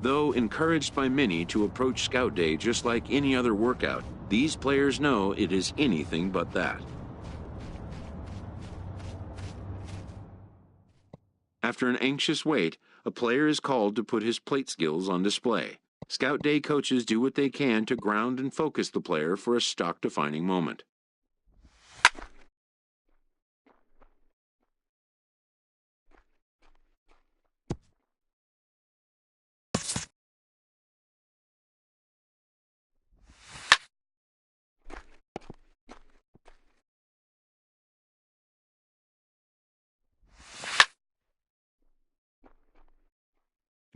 Though encouraged by many to approach Scout Day just like any other workout, these players know it is anything but that. After an anxious wait, a player is called to put his plate skills on display. Scout Day coaches do what they can to ground and focus the player for a stock-defining moment.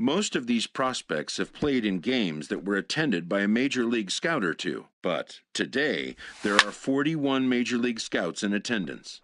Most of these prospects have played in games that were attended by a Major League Scout or two, but today there are 41 Major League Scouts in attendance.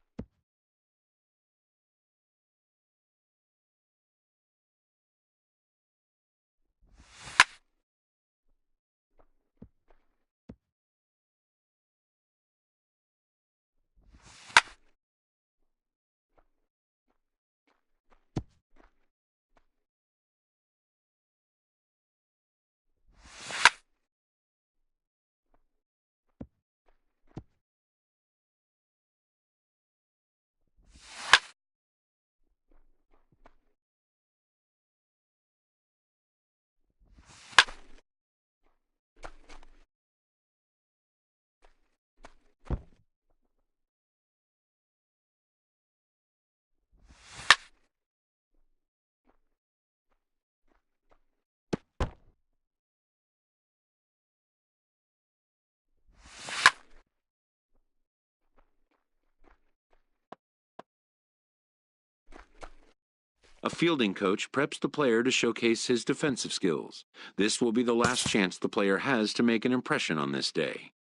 A fielding coach preps the player to showcase his defensive skills. This will be the last chance the player has to make an impression on this day.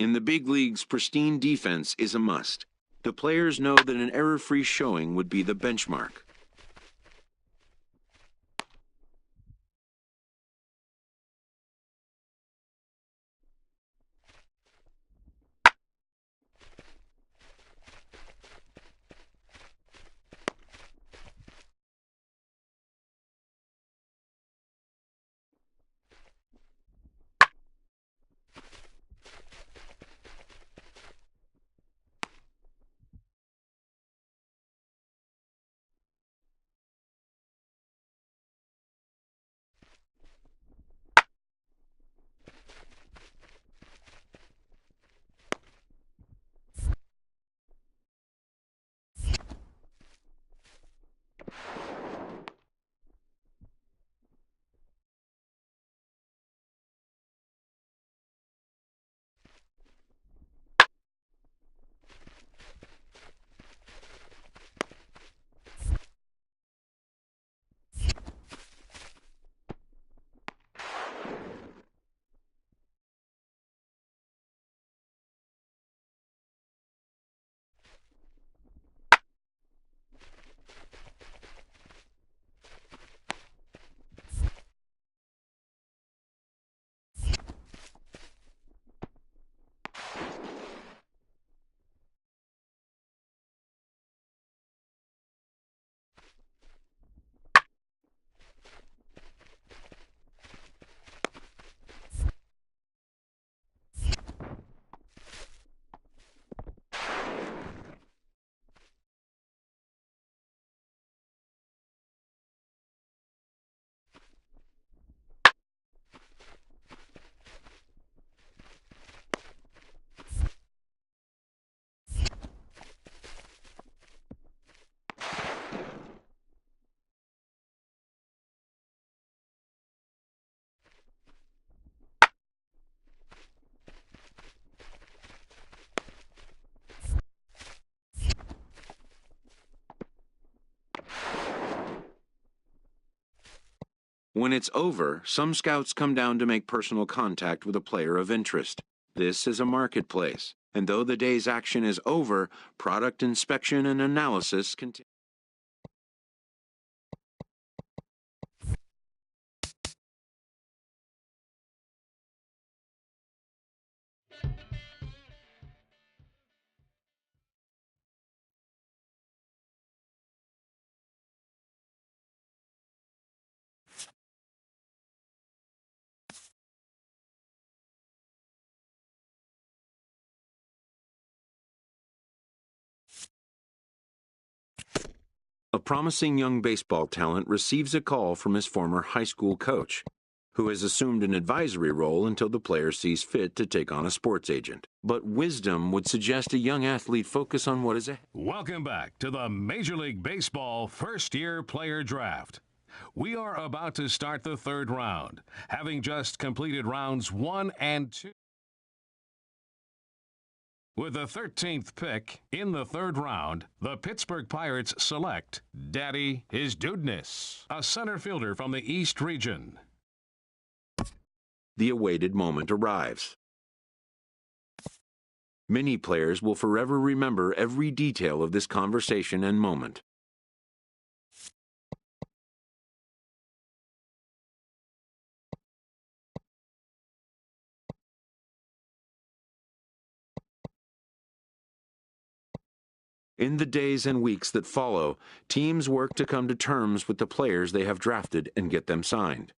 In the big leagues, pristine defense is a must. The players know that an error-free showing would be the benchmark. When it's over, some scouts come down to make personal contact with a player of interest. This is a marketplace, and though the day's action is over, product inspection and analysis continue. promising young baseball talent receives a call from his former high school coach, who has assumed an advisory role until the player sees fit to take on a sports agent. But wisdom would suggest a young athlete focus on what is ahead. Welcome back to the Major League Baseball first-year player draft. We are about to start the third round, having just completed rounds 1 and 2. With the 13th pick in the third round, the Pittsburgh Pirates select Daddy His Dudeness, a center fielder from the East region. The awaited moment arrives. Many players will forever remember every detail of this conversation and moment. In the days and weeks that follow, teams work to come to terms with the players they have drafted and get them signed.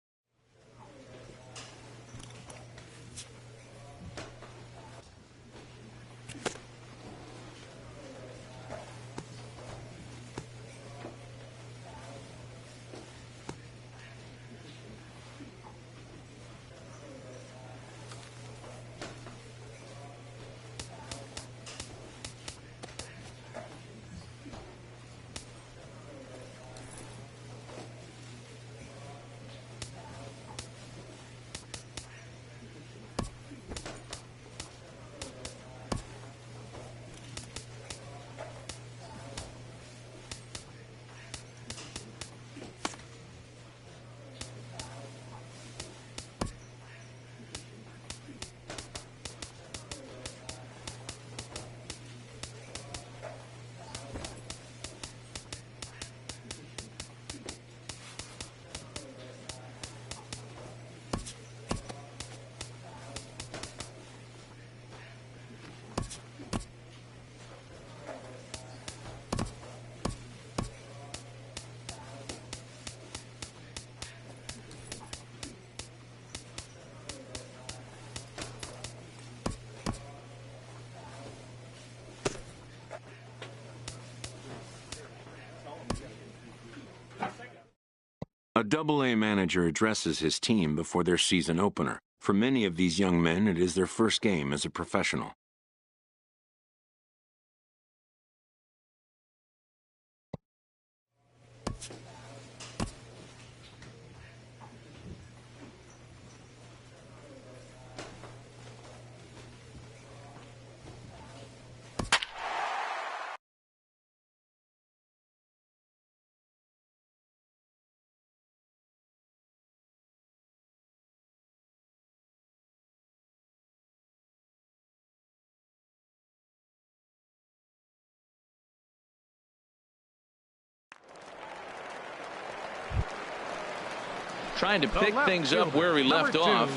A Double-A manager addresses his team before their season opener. For many of these young men, it is their first game as a professional. Trying to pick things up where we left off.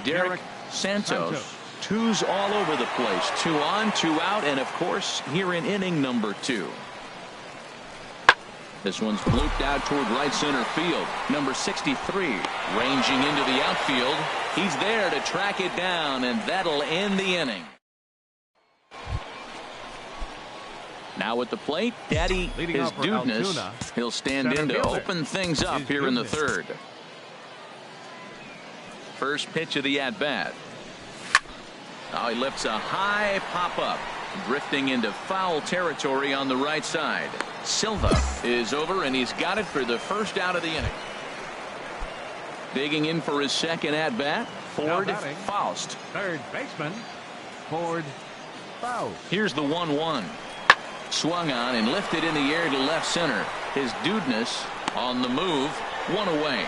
Derek Santos. Twos all over the place. 2 on, 2 out, and of course here in inning number 2. This one's blooped out toward right center field. Number 63 ranging into the outfield. He's there to track it down, and that'll end the inning. Now at the plate, Daddy His Dudeness. He'll stand in to open things up here in the third. First pitch of the at-bat. Oh, he lifts a high pop-up, drifting into foul territory on the right side. Silva is over, and he's got it for the first out of the inning. Digging in for his second at-bat, Ford Faust. Third baseman, Ford Faust. Here's the 1-1. Swung on and lifted in the air to left center. His Dudeness on the move, 1 away.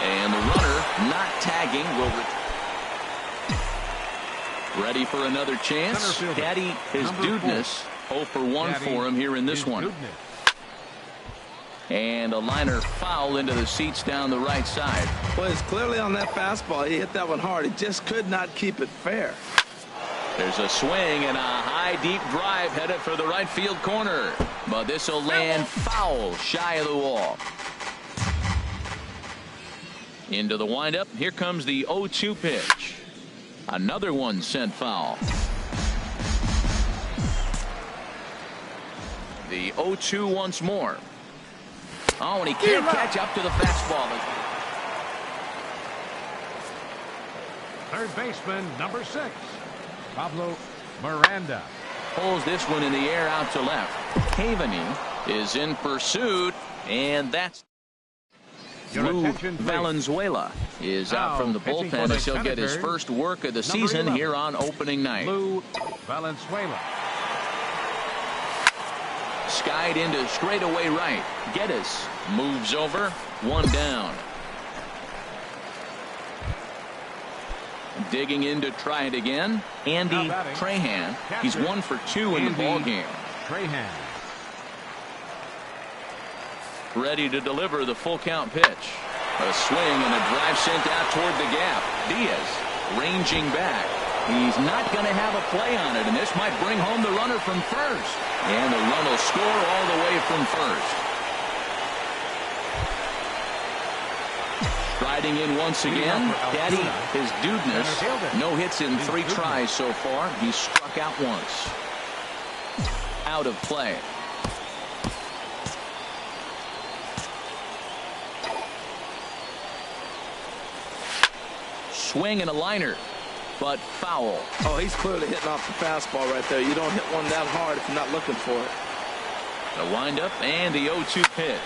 And the runner not tagging will ready for another chance. Daddy His Dudeness 0 for 1 for him here in this one. And a liner foul into the seats down the right side. Well, it's clearly on that fastball. He hit that one hard. He just could not keep it fair. There's a swing and a high deep drive headed for the right field corner. But this will land foul shy of the wall. Into the windup. Here comes the 0-2 pitch. Another one sent foul. The 0-2 once more. Oh, and he can't catch up to the fastball. Third baseman, number 6, Pablo Miranda. Pulls this one in the air out to left. Cavaney is in pursuit, and that's Lou Valenzuela is out from the bullpen as he'll get his first work of the season here on opening night. Lou Valenzuela. Skied into straightaway right. Geddes moves over. One down. Digging in to try it again. Andy Trahan. He's 1 for 2 in the ball game. Trahan. Ready to deliver the full count pitch. A swing and a drive sent out toward the gap. Diaz ranging back. He's not going to have a play on it, and this might bring home the runner from first. And the run will score all the way from first. Striding in once again, Daddy is Dudness. No hits in 3 tries so far. He's struck out once. Out of play. Swing and a liner, but foul. Oh, he's clearly hitting off the fastball right there. You don't hit one that hard if you're not looking for it. The windup and the 0-2 pitch.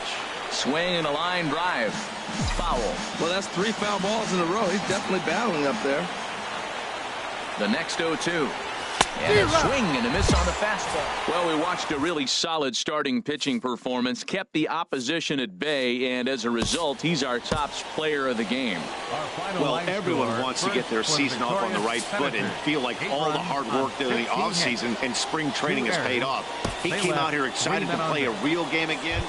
Swing and a line drive. Foul. Well, that's 3 foul balls in a row. He's definitely battling up there. The next 0-2. And a swing and a miss on the fastball. Well, we watched a really solid starting pitching performance, kept the opposition at bay, and as a result, he's our top player of the game. Well, everyone wants to get their season off on the right foot and feel like all the hard work during the offseason and spring training has paid off. He came out here excited to play a real game again.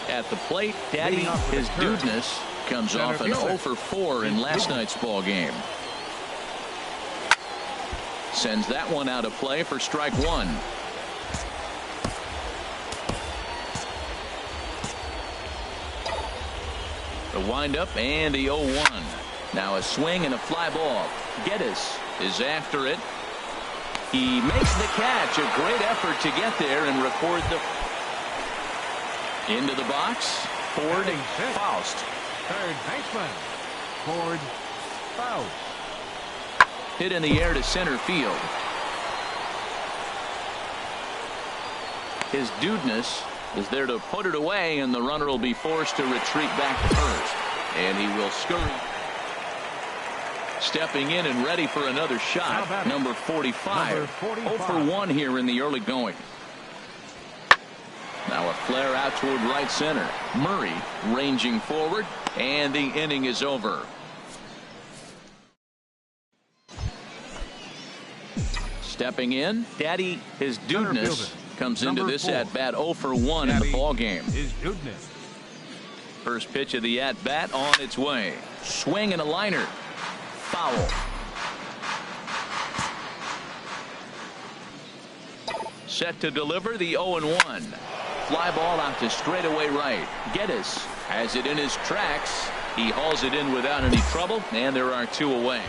At the plate, Daddy, his Dudness, comes off an 0 for 4 in last night's ball game. Sends that one out of play for strike 1. The windup and the 0-1. Now a swing and a fly ball. Geddes is after it. He makes the catch. A great effort to get there and record the... Into the box. Ford Faust. Third baseman, Ford Faust. Hit in the air to center field. His Dudness is there to put it away, and the runner will be forced to retreat back to first. And he will scurry. Stepping in and ready for another shot, number 45. 0 for 1 here in the early going. Now a flare out toward right center. Murray ranging forward, and the inning is over. Stepping in, Daddy, his Dudness, comes into this at-bat 0 for 1 in the ball game. First pitch of the at-bat on its way. Swing and a liner. Foul. Set to deliver the 0-1. Fly ball out to straightaway right. Geddes has it in his tracks. He hauls it in without any trouble, and there are 2 away.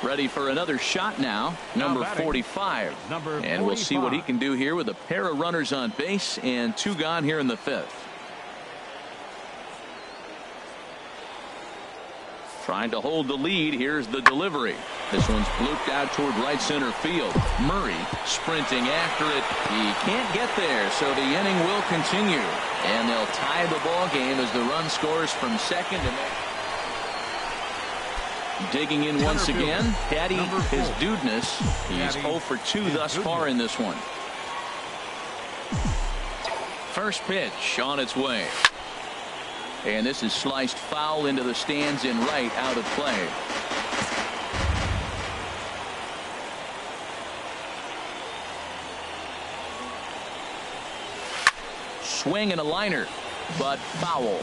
Ready for another shot now, number 45. And we'll see what he can do here with a pair of runners on base and 2 gone here in the 5th. Trying to hold the lead. Here's the delivery. This one's blooped out toward right center field. Murray sprinting after it. He can't get there, so the inning will continue. And they'll tie the ball game as the run scores from second. And digging in once again, Daddy, his Dudness. He's 0 for 2 thus far in this one. First pitch on its way. And this is sliced foul into the stands in right, out of play. Swing and a liner, but foul.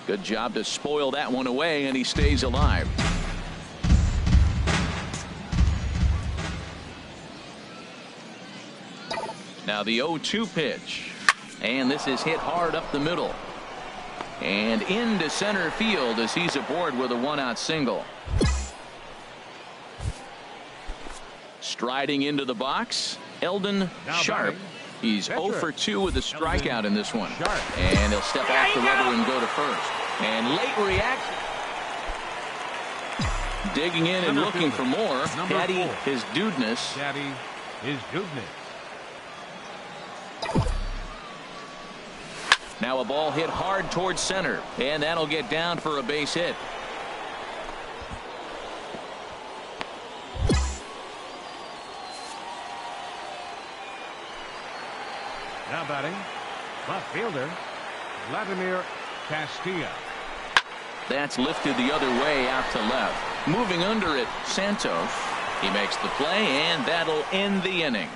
Good job to spoil that one away, and he stays alive. Now the 0-2 pitch. And this is hit hard up the middle. And into center field as he's aboard with a one-out single. Striding into the box, Eldon Sharp. He's 0 for 2 with a strikeout in this one. And he'll step off the rubber and go to first. And late reaction. Digging in and looking for more. Daddy is Dudness. Daddy is Dudness. Now a ball hit hard towards center. And that'll get down for a base hit. Now batting, left fielder, Vladimir Castilla. That's lifted the other way out to left. Moving under it, Santos. He makes the play, and that'll end the inning.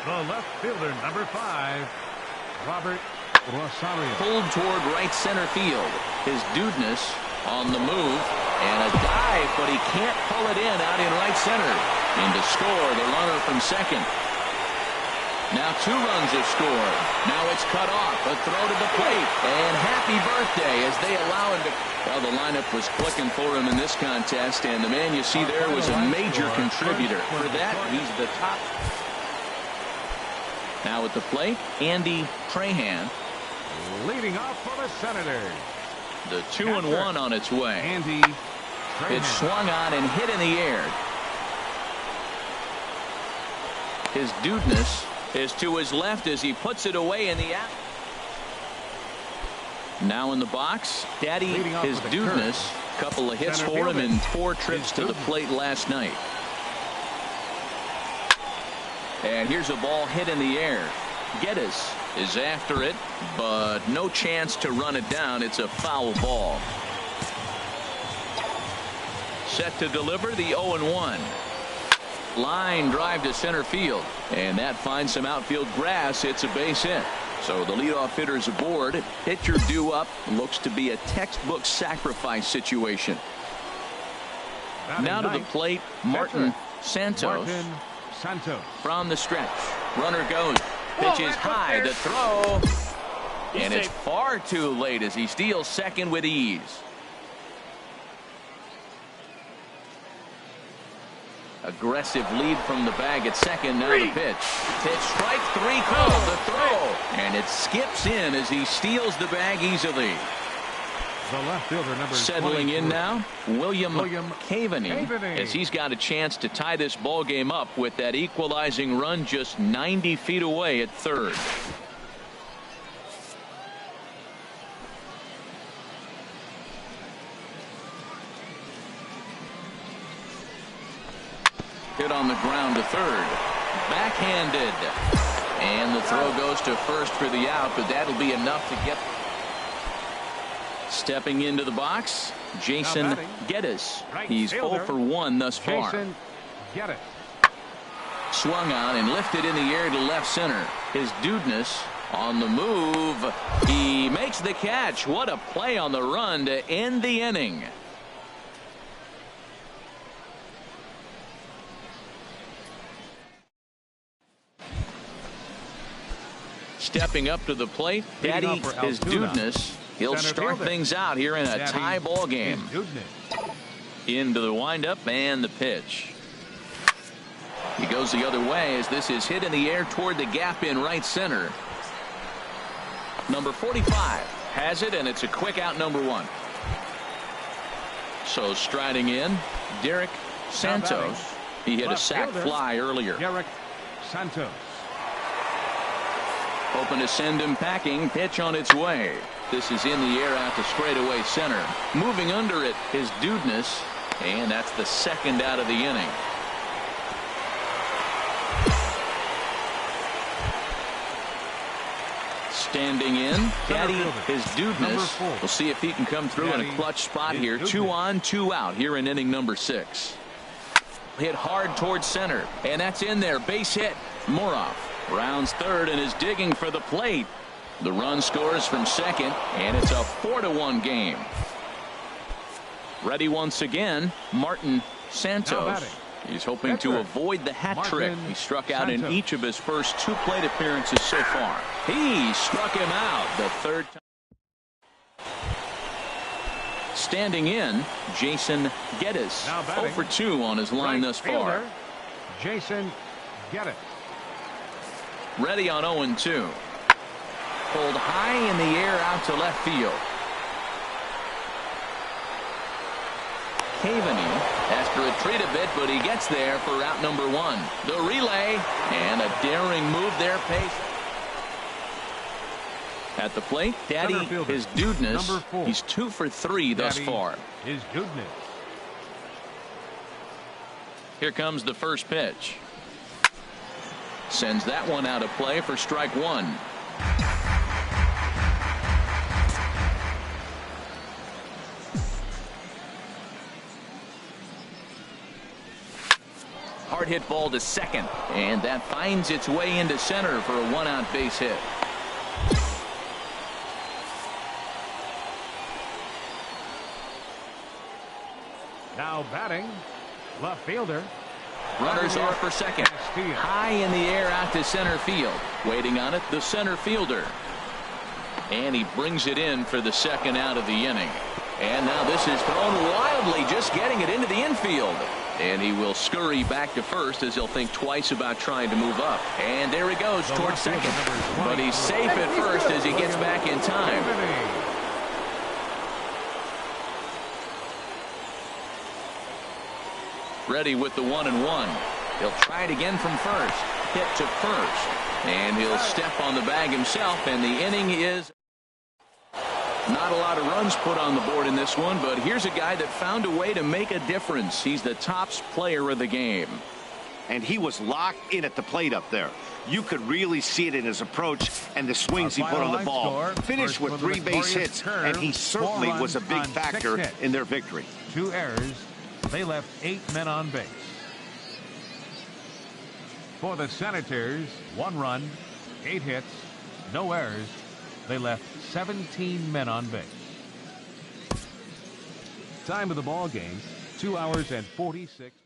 The left fielder, number 5, Robert Rosario. Pulled toward right center field. His Dudness on the move. And a dive, but he can't pull it in out in right center. And to score, the runner from second. Now 2 runs are scored. Now it's cut off. A throw to the plate. And happy birthday as they allow him to... Well, the lineup was clicking for him in this contest. And the man you see there was a major contributor. For that, he's the top. Now at the plate, Andy Trahan. Leading off for the Senators. The 2-1 on its way. Andy Trahan. It's swung on and hit in the air. His Dudness is to his left as he puts it away in the out. Now in the box, Daddy is Dudness. Couple of hits for him in 4 trips to the plate last night. And here's a ball hit in the air. Geddes is after it, but no chance to run it down. It's a foul ball. Set to deliver the 0-1. Line drive to center field, and that finds some outfield grass. It's a base hit. So the leadoff hitter's aboard. Pitcher due up. Looks to be a textbook sacrifice situation. Now to the plate, Martin Santos. From the stretch. Runner goes. Pitch is high. The throw. And it's far too late as he steals second with ease. Aggressive lead from the bag at second. Now the pitch. Pitch strike 3 called. The throw. And it skips in as he steals the bag easily. The left fielder, number settling in now, William Caveney, as he's got a chance to tie this ball game up with that equalizing run just 90 feet away at third. Hit on the ground to third. Backhanded. And the throw goes to first for the out, but that'll be enough to get. Stepping into the box, Jason Geddes. He's 0 for 1 thus far. Swung on and lifted in the air to left center. His Dudness on the move. He makes the catch. What a play on the run to end the inning. Stepping up to the plate, Daddy is Dudness. He'll start things out here in a tie ball game. Into the windup and the pitch. He goes the other way as this is hit in the air toward the gap in right center. Number 45 has it, and it's a quick out, number 1. So striding in, Derek Santos. He hit a sac fly earlier. Derek Santos. Hoping to send him packing. Pitch on its way. This is in the air out to straightaway center. Moving under it is Dudness, and that's the second out of the inning. Standing in, Daddy is Dudness. We'll see if he can come through in a clutch spot here. 2 on, 2 out here in inning number 6. Hit hard towards center, and that's in there. Base hit. Moroff rounds third and is digging for the plate. The run scores from second, and it's a 4-1 game. Ready once again, Martin Santos. He's hoping to avoid the hat trick. He struck out in each of his first 2 plate appearances so far. He struck him out the 3rd time. Standing in, Jason Geddes. 0 for 2 on his line thus far. Jason Geddes. Ready on 0-2. Pulled high in the air out to left field. Cavaney has to retreat a bit, but he gets there for out number 1. The relay, and a daring move there. Pace. At the plate, Daddy is Dudness. He's 2 for 3 thus far. Is Dudness. Here comes the first pitch. Sends that one out of play for strike 1. Hard hit ball to second, and that finds its way into center for a 1-out base hit. Now batting, left fielder. Runners are for second. High in the air out to center field. Waiting on it, the center fielder. And he brings it in for the 2nd out of the inning. And now this is thrown wildly, just getting it into the infield. And he will scurry back to first as he'll think twice about trying to move up. And there he goes towards second. But he's safe at first as he gets back in time. Ready with the 1-1. He'll try it again from first. Hit to first. And he'll step on the bag himself. And the inning is not a lot of runs put on the board in this one, but here's a guy that found a way to make a difference. He's the tops player of the game. And he was locked in at the plate up there. You could really see it in his approach and the swings he put on the ball. Finished with 3 base hits, and he certainly was a big factor in their victory. 2 errors. They left 8 men on base. For the Senators, 1 run, 8 hits, no errors. They left 17 men on base. Time of the ball game, 2 hours and 46 minutes.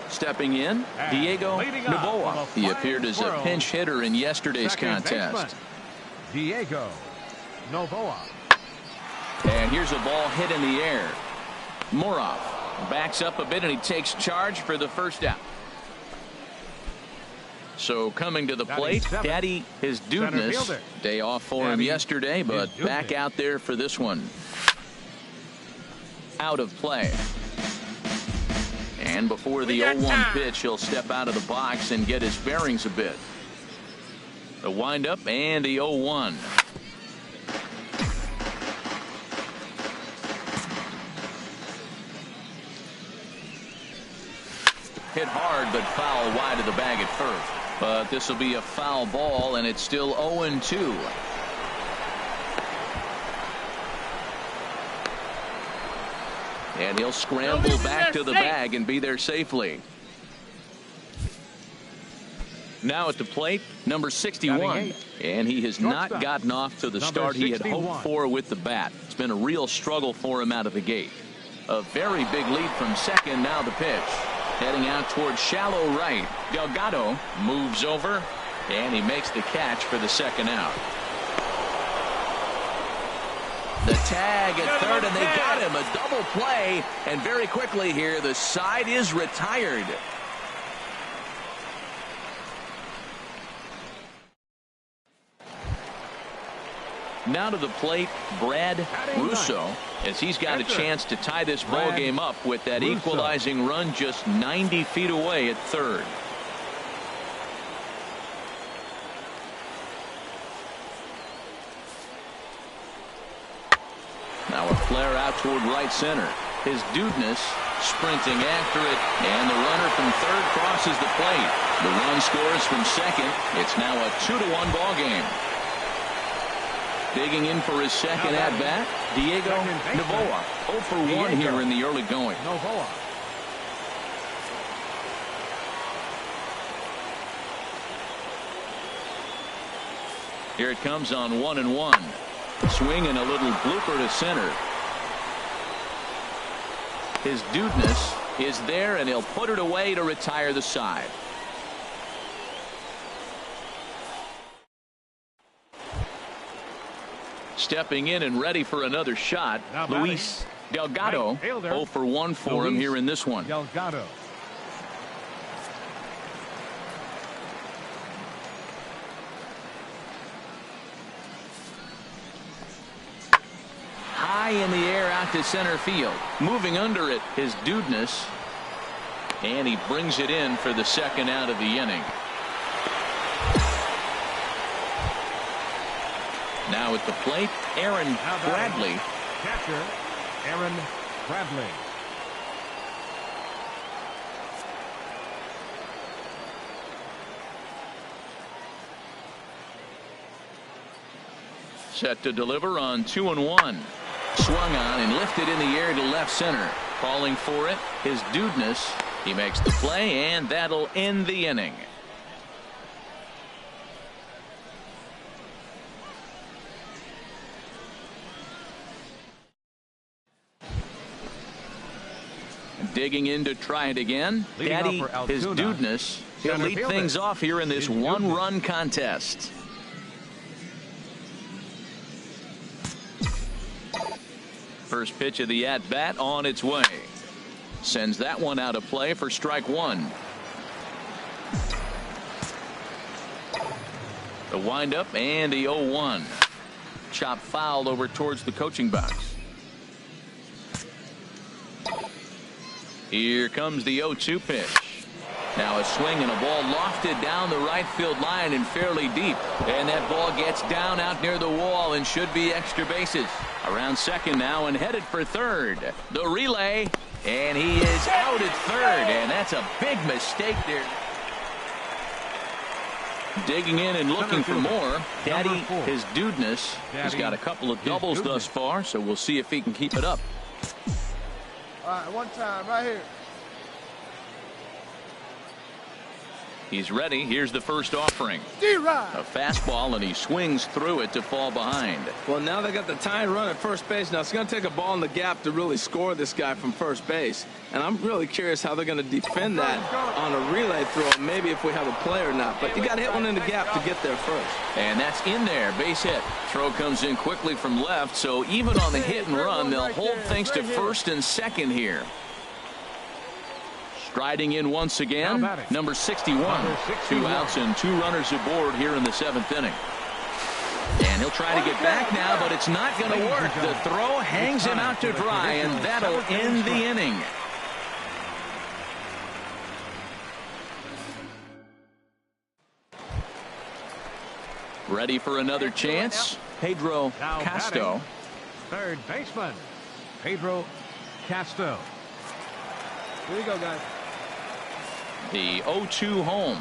Stepping in, Diego Noboa. He appeared as a pinch hitter in yesterday's contest. Diego Noboa. And here's a ball hit in the air. Moroff backs up a bit and he takes charge for the 1st out. So coming to the plate, Daddy is Dudness. Day off for him yesterday, but back out there for this one. Out of play. And before the 0-1 pitch, he'll step out of the box and get his bearings a bit. The windup and the 0-1. Hit hard, but foul wide of the bag at first. But this will be a foul ball, and it's still 0-2. And he'll scramble back to the bag and be there safely. Now at the plate, number 61. And he has not gotten off to the start he had hoped for with the bat. It's been a real struggle for him out of the gate. A very big lead from second. Now the pitch. Heading out towards shallow right. Delgado moves over, and he makes the catch for the 2nd out. The tag at third, and they got him. A double play, and very quickly here, the side is retired. Now to the plate, Brad Russo, as he's got a chance to tie this ball game up with that equalizing run just 90 feet away at third. Now a flare out toward right center. His Dudness sprinting after it, and the runner from third crosses the plate. The run scores from second. It's now a 2-1 ball game. Digging in for his second at-bat, Diego Novoa. 0 for 1 here in the early going. Here it comes on 1-1. Swing and a little blooper to center. His Dudness is there, and he'll put it away to retire the side. Stepping in and ready for another shot, Luis Delgado. 0 for 1 for him here in this one. Delgado. High in the air out to center field. Moving under it, his Dudness. And he brings it in for the second out of the inning. Now at the plate, Aaron Bradley. Catcher, Aaron Bradley. Set to deliver on 2-1. Swung on and lifted in the air to left center. Calling for it, his Dudness. He makes the play, and that'll end the inning. Digging in to try it again. Daddy, his Dudness. He'll lead things off here in this one-run contest. First pitch of the at-bat on its way. Sends that one out of play for strike one. The windup and the 0-1. Chop foul over towards the coaching box. Here comes the 0-2 pitch. Now a swing and a ball lofted down the right field line and fairly deep. And that ball gets down out near the wall and should be extra bases. Around second now and headed for third. The relay, and he is out at third, and that's a big mistake there. Digging in and looking for more. Daddy, his Dudness. He's got a couple of doubles thus far, so we'll see if he can keep it up. All right, one time right here. He's ready. Here's the first offering. D-Rod. A fastball, and he swings through it to fall behind. Well, now they got the tying run at first base. Now it's going to take a ball in the gap to really score this guy from first base. And I'm really curious how they're going to defend that on a relay throw, maybe if we have a play or not. But you got to hit one in the gap to get there first. And that's in there. Base hit. Throw comes in quickly from left, so even on the hit and run, they'll hold things to first and second here. Striding in once again, number 61. 2 outs and 2 runners aboard here in the 7th inning. And he'll try to get back now, but it's not going to work. The throw hangs him out to dry, and that'll end the inning. Ready for another chance? Pedro Castro. Third baseman, Pedro Castro. Here we go, guys. The 0-2 home.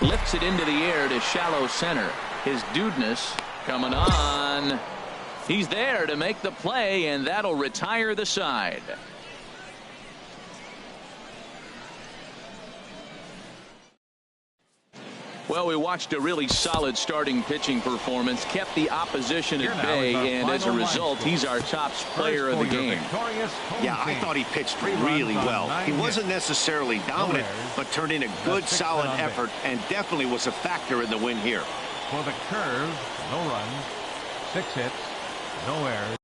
Lifts it into the air to shallow center. His Dudness coming on. He's there to make the play, and that'll retire the side. Well, we watched a really solid starting pitching performance, kept the opposition at bay, and as a result, he's our top player of the game. Yeah, I thought he pitched really well. He wasn't necessarily dominant, but turned in a good, solid effort and definitely was a factor in the win here. For the curve, no runs, 6 hits, no errors.